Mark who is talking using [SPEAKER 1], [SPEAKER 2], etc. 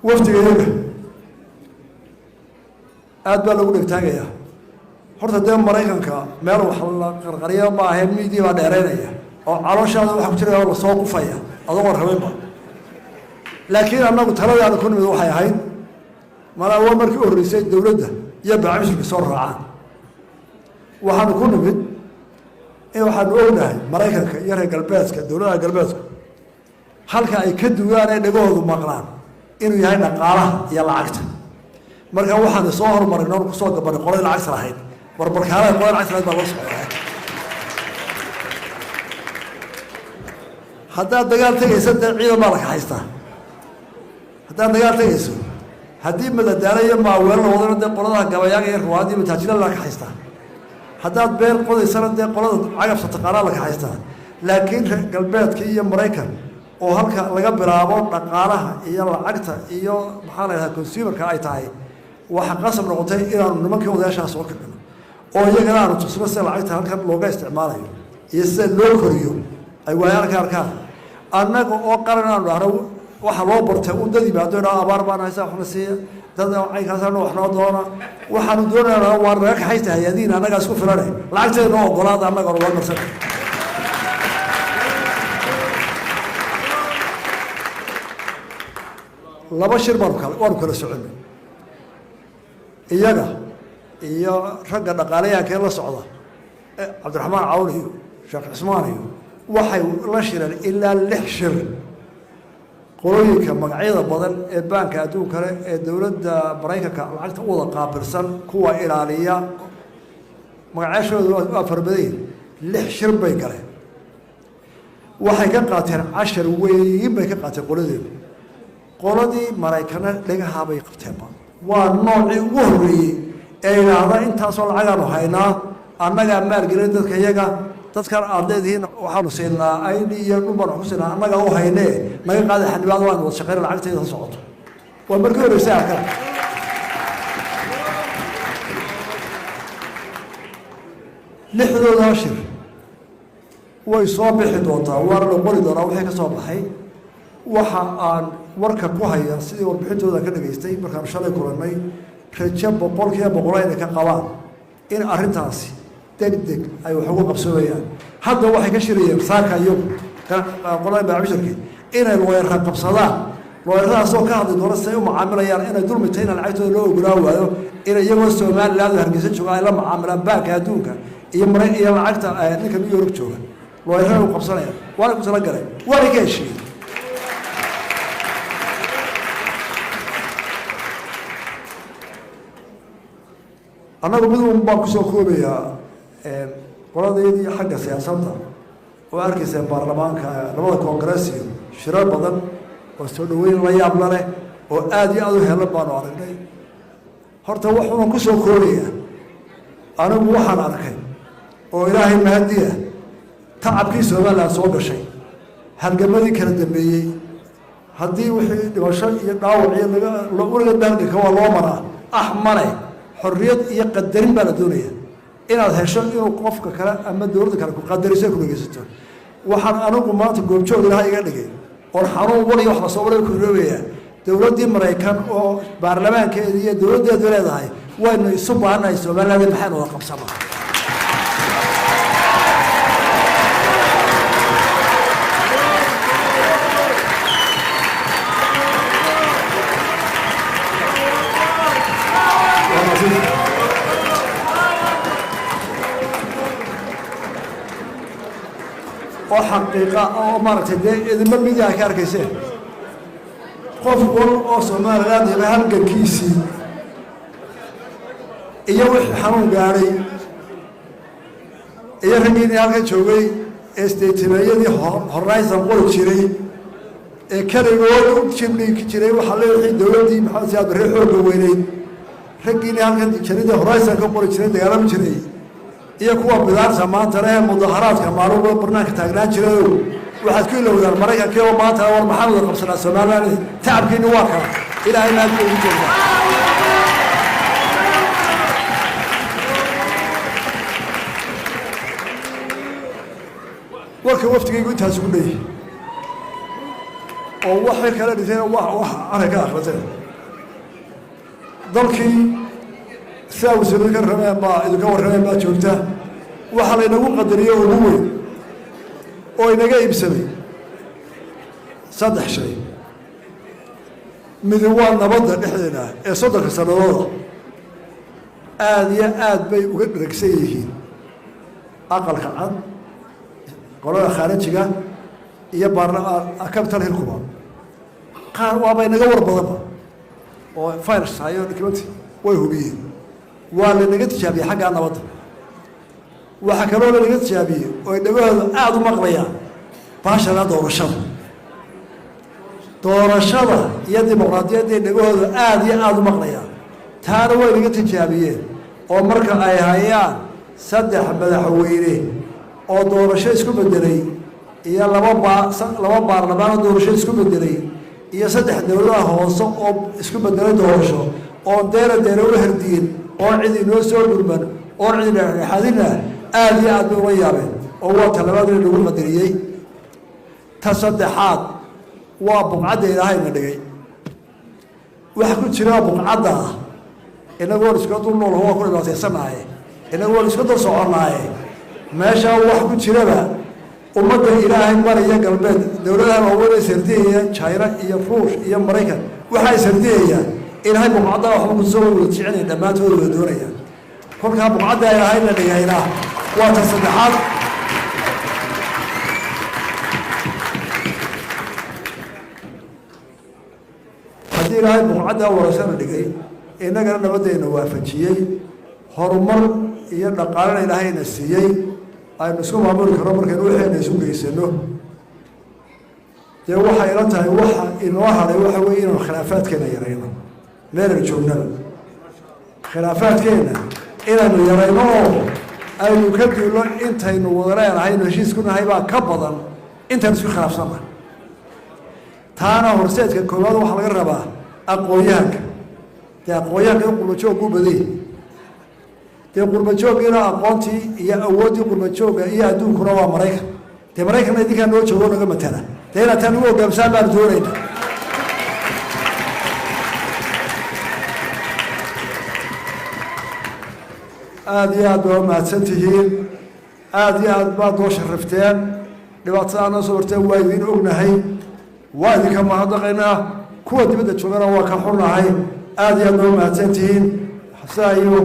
[SPEAKER 1] wafdigeega aad baa lagu dhegtaagaya horta dee maraykanka meel wax la qarqariya ma ahayn miidii baa dheeraynaya oo calooshaada waxa ku jira la soo qufaya adoo warhabeynba laakiin annagu taladaada ku nimid waxay ahayd malaa markii u horreysay dowladda iyo baacishka soo raacaan waxaanu ku nimid in waxaanu ognahay maraykanka iyo reer galbeedka dowladaha galbeedku halka ay ka dugaan ee dhagahoodu maqlaan inuu yahay dhaqaalaha iyo lacagta marka waxaan soo hormarin oo ku soo gabanay qolay lacag lahayd barbarkaale qolay lacag lahayd baa loo socdaa haddaad dagaal tegaysa dee ciidan baa la kaxaystaa haddaad dagaal tegayso haddii madadaalo iyo maaweelo la wadana dee qoladaha gabayaaga iyo ruwaadii mataajila la kaxaystaa haddaad beer qodaysana dee qolada cagabsa taqaanaa la kaxaystaa laakiin reer galbeedka iyo maraykan oo halka laga bilaabo dhaqaalaha iyo lacagta iyo maxaa la yidhaha consumerka ay tahay waxa qasab noqotay inaanu nimankii odayaashaas soo kicino oo iyagana aanu tusno sida lacagta halkan looga isticmaalayo iyo sida loo koriyo ay waayaan ka arkaan annaga oo qaran aanu dhahno waxa loo bartay un dad yimaado inaa abaar baan haysaa waxna siiya dad caynkaasana wax noo doona waxaanu doonaynaa waa naga kaxaysta hay-adiin annagaa isku filane lacagteeda noo ogolaada annaga waa marsan laba shir waanu kala soconay iyaga iyo ragga dhaqaalayahankee la socda cabdiraxmaan cawn iyo sheekh cismaan iyo waxay la shireen ilaa 6 shir qolooyinka magacyada badan ee baanka adduunkale ee dowladda maraykanka lacagta u wada qaabilsan kuwa ilaaliya magacyashooda waa farbadayn 6 shir bay galeen waxay ka qaateen 10 weyn bay ka qaateen qoladeedu qoladii maraykana dhagaha bay qabteenba waa noocii ugu horreeyey ee yidhaahda intaasoo lacagaanu haynaa annagaa maalgelin dadka iyaga dadkan aad leedihiin waxaanu siinaa ayni iyo dhulbaan wax ku siinaa annagaa u haynee naga qaada xanibaad waanu wada shaqeyna lacagteeda ha socoto waa markii horreysay arkan lixdooda shir way soo bixi doontaa waana la qori doonaa wixii ka soo baxay waxa aan warka ku haya sidii warbixintooda ka dhageystay markaan shalay kulannay rajo 100% inay ka qabaan in arrintaasi degdeg ay wax uga qabsanayaan hadda waxay ka shirayeen saaka iyo qolada baabishirki inay looyara qabsadaan looyaradaasoo ka hadli doona say u macaamilayaan inay dulmitay in lacagtooda loo ogolaa waayo inay iyagoo Soomaaliland hargeysa jooga ay la macaamilaan baanka adduunka iyo maray iyo lacagta ninka New York jooga looyarada u qabsanayaan waa ku sala galay waa ka heshiiyey annagu mid uun baan kusoo koobayaa qoladeedii xagga siyaasadda oo arkaysa baarlamaanka labada koongarees iyo shirar badan oo soo dhaweyn la yaab leh oo aad iyo aad u helan baanu aragnay horta waxaan kusoo koobayaa anigu waxaan arkay oo ilaahay mahadiya tacabkii Soomaaliland soo gashay halgamadii kala dambeeyey haddii wixii dhimasho iyo dhaawac iyo laga daanka waa loo maraa ahmane xorriyad iyo qadarin baa la doonayaa inaad hesho inuu qofka kale ama dowladda kale ku qadariso ku dhageysato waxaan anigu maanta goobjoog ilaahay iga dhigay oo xarun wali wax la soo waray ku roobayaan dowladdii Mareykan oo baarlamaankeedii iyo dowladdeedu leedahay waynu isu baahanahay Soomaaliland maxay wada qabsanaa oo xaqiiqa oo maartay idin mid ah ka arkayseen qof wal oo Soomaaliland iyo halgankiisii iyo wixii xanuun gaaray iyo ragii halka joogay estatemayadii horizon qol jiray ee kaligood u jibnay jiray waxa la wixii dawladii maxamed siyaad barre xoog weyneyd ragii halkan jiray horizon ka qol jiray dagaalam jiray iyo kuwa bidaarta maanta leh mudaharaadka maaluba barnaamijka taagnaan jiray waxaad ku ilowdaan Mareykanka oo maanta war maxamed qabsanaa Soomaaliland tacabkiina waa ka ilaahay ma ugu jeedaa warka waftigaygu intaas ugu dheeyay oo waxay kala dhiseen wax aanay ka akhrisan dalkii sidaa wasiiradu ka rabeen baa idinka warrameen baa joogta waxa laynagu qadariyey ugu weyn oo inaga iibsamay 3 shay mid waa nabadda dhexdeena ee 30 sanadooda aad iyo aad bay uga dheragsan yihiin aqalka cad qolada khaarijiga iyo capital hillkuba qaar waaba inaga war badanba oo fires hayo document way hubiyeen waa lanaga tijaabiyey xagga nabadda waxa kaloo lanaga tijaabiyey oo ay dhagahooda aad u maqlayaan baashada doorashada iyo dimuqraadiyadda ay dhagahooda aad iyo aad u maqlayaan taana way naga tijaabiyeen oo marka ay hayaan 3 madaxweyne oo doorasho isku bedelay iyo laba baarlamaan oo doorasho isku bedelay iyo 3 dowladaha hoose oo isku bedelay doorasho oo deera u herdiyeen oo cid inoo soo dhurman oo cid xadina aad iyo aad uga yaabeen oo waa talabaad in lagu qadariyay ta saddexaad waa buqcadda ilaahayna dhigay waxa ku jira buqcadda inagoo isku dulnool oo ku dhibaataysanahay inagoo isku dul soconahay meesha wax ku jiraba ummadda ilaahay mariya galbeed dowladaha waaweyn sardiyaya China iyo Ruush iyo Mareykan waxa ay sardiyayaan ilaahay buqcadda wax ku soo wajicin dhamaantood way doonayaan kolka buqcadda ilaahayna dhigayna waa ta saddexaad haddii ilaahay buqcadda warasana dhigay inagana nabaddeena waafajiyey horumar iyo dhaqaalena ilaahayna siiyey aynu isku maamuli karno markaynu waxayna isu geysano dee waxay ila tahay waxa inoo haray waxa weeye inuu khilaafaadkeena yarayno meelan joognaba khilaafaadkeena inaynu yarayno oo aynu ka duulo intaynu wada leenahaynu heshiisku nahay baa ka badan intaynu isku khilaafsannahay taana horseedka koowaad waxaa laga rabaa aqoonyahanka dee aqoonyahanka in qurbajoog u badiyey dee qurbajooggiina aqoontii iyo awooddii qurbajoogga iyo adduunkuna waa Maraykan dee Maraykanna idinkaa noo joogo naga matala dee inaad taan ugu hoggaamsaan baan doonayna aad iyo aad baa mahadsan tihiin aad iyo aad baad noo sharafteen dhibaatada noo soo horteen waa idin ognahay waa idinka mahadnaqaynaa kuwa dibadda joogana waa ka xunnahay aad iyo aad baa mahadsan tihiin xasaa iyo